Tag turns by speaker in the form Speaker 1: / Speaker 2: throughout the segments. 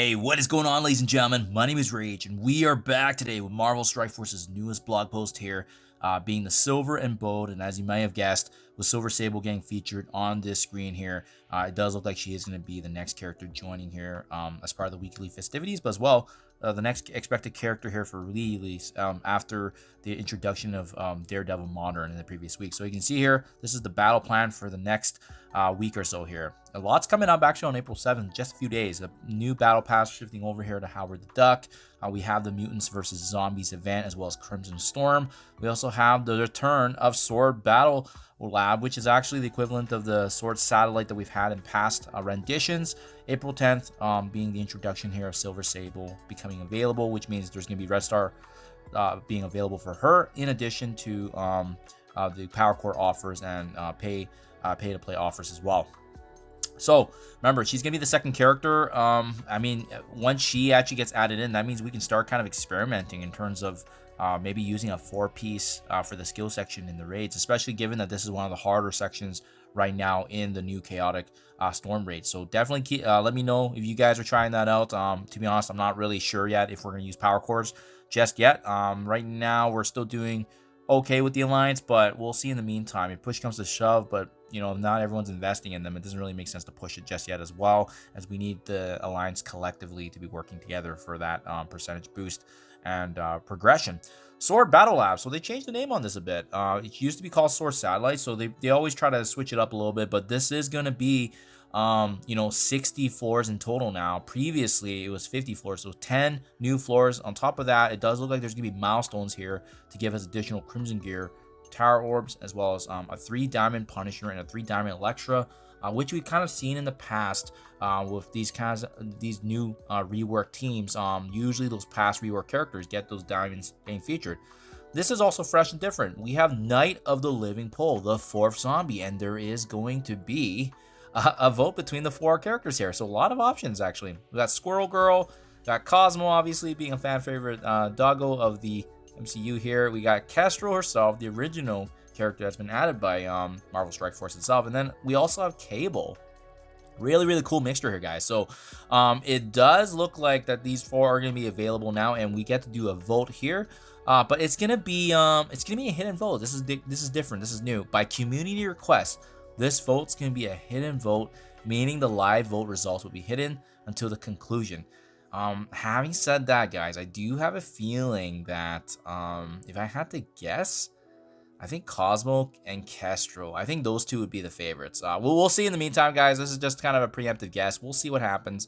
Speaker 1: Hey, what is going on, ladies and gentlemen? My name is Rayge, and we are back today with Marvel Strike Force's newest blog post here, being the Silver and Bold. And as you may have guessed, with Silver Sable getting featured on this screen here, it does look like she is going to be the next character joining here as part of the weekly festivities, but as well, the next expected character here for release after the introduction of Daredevil Modern in the previous week. So you can see here, this is the battle plan for the next week or so here. A lot's coming up actually on April 7th, just a few days. A new battle pass shifting over here to Howard the Duck. We have the Mutants versus Zombies event as well as Crimson Storm. We also have the return of Sword Battle Lab, which is actually the equivalent of the Sword Satellite that we've had in past renditions. April 10th being the introduction here of Silver Sable becoming available, which means there's going to be Red Star being available for her, in addition to the Power Core offers and pay to play offers as well. So remember, she's gonna be the second character. I mean, once she actually gets added in, that means we can start kind of experimenting in terms of maybe using a 4-piece for the skill section in the raids, especially given that this is one of the harder sections right now in the new chaotic storm raid. So definitely let me know if you guys are trying that out. To be honest, I'm not really sure yet if we're gonna use power cores just yet. Right now we're still doing okay with the alliance, but we'll see in the meantime. If push comes to shove, but you know, not everyone's investing in them, it doesn't really make sense to push it just yet, as well as we need the alliance collectively to be working together for that percentage boost and progression. Sword Battle Lab, so they changed the name on this a bit. It used to be called Sword Satellite, so they always try to switch it up a little bit, but this is going to be you know, 60 floors in total now. Previously it was 50 floors, so 10 new floors. On top of that, it does look like there's gonna be milestones here to give us additional Crimson Gear, Tower Orbs, as well as a 3-diamond Punisher and a 3-diamond Elektra, which we've kind of seen in the past with these new rework teams. Usually those past rework characters get those diamonds being featured. This is also fresh and different. We have Night of the Living Pole, the 4th zombie, and there is going to be a vote between the 4 characters here. So a lot of options, actually. We got Squirrel Girl, got Cosmo, obviously being a fan favorite doggo of the MCU here. We got Kestrel herself, the original character that's been added by Marvel Strike Force itself. And then we also have Cable. Really cool mixture here, guys. So it does look like that these 4 are going to be available now, and we get to do a vote here. But it's gonna be a hidden vote. This is different. This is new by community request. This vote's going to be a hidden vote, meaning the live vote results will be hidden until the conclusion. Having said that, guys, I do have a feeling that if I had to guess, I think Cosmo and Kestrel, I think those two would be the favorites. We'll see in the meantime, guys. This is just kind of a preemptive guess. We'll see what happens.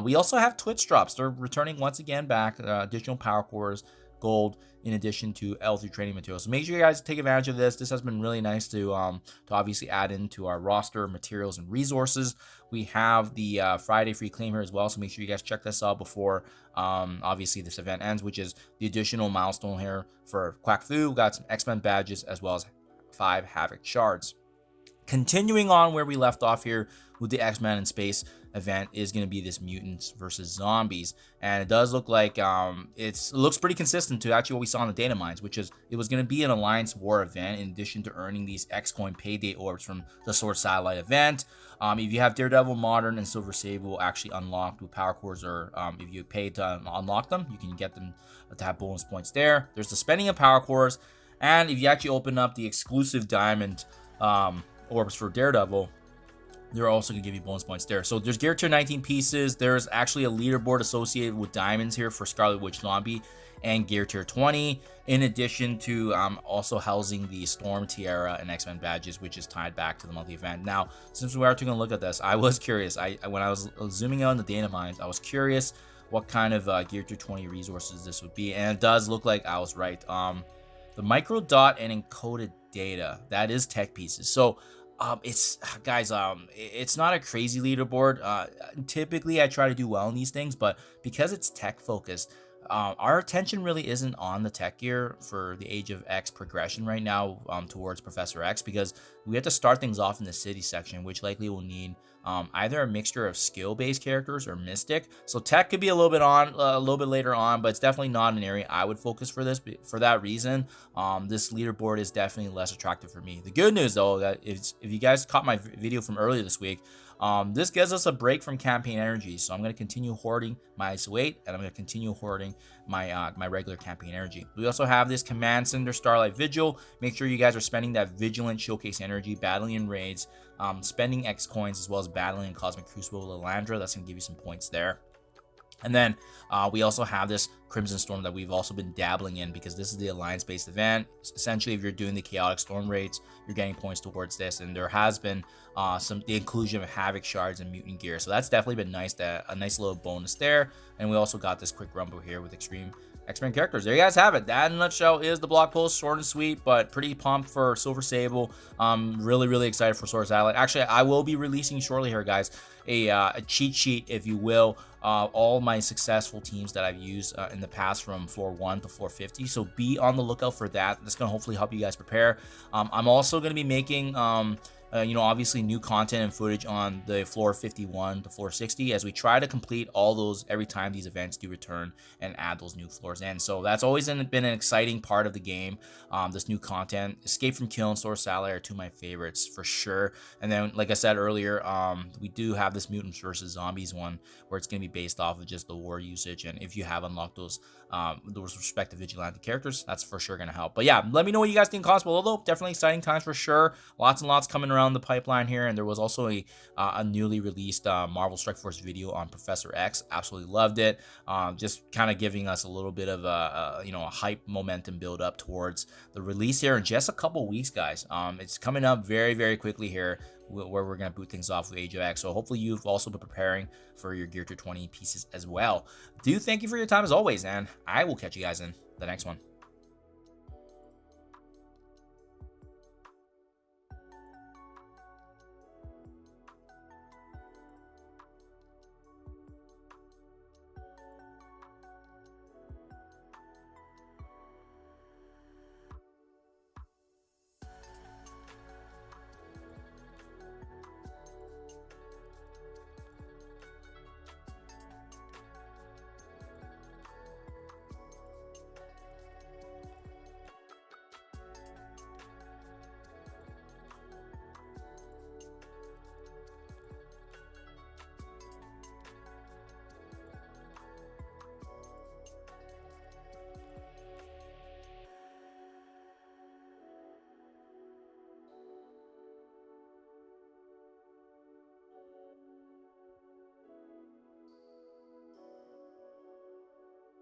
Speaker 1: We also have Twitch drops. They're returning once again back. Additional power cores, gold, in addition to L3 training materials. So make sure you guys take advantage of this. This has been really nice to obviously add into our roster materials and resources. We have the Friday free claim here as well, so make sure you guys check this out before obviously this event ends, which is the additional milestone here for Quack Fu. We got some X-Men badges as well as 5 Havoc shards. Continuing on where we left off here with the X-Men in Space event is going to be this Mutants versus Zombies, and it does look like it looks pretty consistent to actually what we saw in the data mines, which is it was going to be an Alliance War event in addition to earning these X-Coin payday orbs from the Sword Satellite event. If you have Daredevil Modern and Silver Sable actually unlocked with power cores, or if you pay to unlock them, you can get them to have bonus points there. There's the spending of power cores, and if you actually open up the exclusive diamond orbs for Daredevil, they're also going to give you bonus points there. So there's Gear Tier 19 pieces. There's actually a leaderboard associated with diamonds here for Scarlet Witch Zombie and Gear Tier 20, in addition to also housing the Storm Tiara and X-Men badges, which is tied back to the monthly event. Now, since we are taking a look at this, I was curious. When I was zooming out on the data mines, I was curious what kind of Gear Tier 20 resources this would be, and it does look like I was right. The micro dot and encoded data, that is tech pieces. So it's not a crazy leaderboard. Typically I try to do well in these things, but because it's tech focused, our attention really isn't on the tech gear for the Age of X progression right now towards Professor X, because we have to start things off in the city section, which likely will need either a mixture of skill-based characters or Mystic. So tech could be a little bit later on, but it's definitely not an area I would focus for this. For that reason, this leaderboard is definitely less attractive for me. The good news, though, that if you guys caught my video from earlier this week, This gives us a break from campaign energy, so I'm going to continue hoarding my ISO 8, and I'm going to continue hoarding my my regular campaign energy. We also have this Command Cinder Starlight Vigil. Make sure you guys are spending that Vigilant Showcase energy, battling in raids, spending X coins, as well as battling in Cosmic Crucible with Elandra. That's going to give you some points there. And then we also have this Crimson Storm that we've also been dabbling in, because this is the alliance-based event. Essentially, if you're doing the Chaotic Storm raids, you're getting points towards this. And there has been the inclusion of Havoc Shards and Mutant Gear, so that's definitely been nice. A nice little bonus there. And we also got this quick rumble here with Extreme X-Men characters. There you guys have it. That in a nutshell is the blog post. Short and sweet, but pretty pumped for Silver Sable. Really excited for Sword Satellite. Actually, I will be releasing shortly here, guys, a cheat sheet, if you will, all my successful teams that I've used in the past from floor 1 to floor 50. So be on the lookout for that. That's going to hopefully help you guys prepare. I'm also going to be making obviously new content and footage on the floor 51 to floor 60, as we try to complete all those every time these events do return and add those new floors in. So that's always been an exciting part of the game. This new content, Escape from Kill and Sword Satellite are two of my favorites for sure. And then, like I said earlier, we do have this Mutants versus Zombies one, where it's going to be based off of just the war usage. And if you have unlocked those respective vigilante characters, that's for sure going to help. But yeah, let me know what you guys think in comments below, though. Definitely exciting times for sure. Lots and lots coming around the pipeline here. And there was also a newly released Marvel Strike Force video on Professor X. Absolutely loved it. Just kind of giving us a little bit of a hype momentum build up towards the release here in just a couple weeks, guys. It's coming up very quickly here, where we're going to boot things off with Age of X. So hopefully you've also been preparing for your Gear Tier 20 pieces as well. Thank you for your time as always, and I will catch you guys in the next one.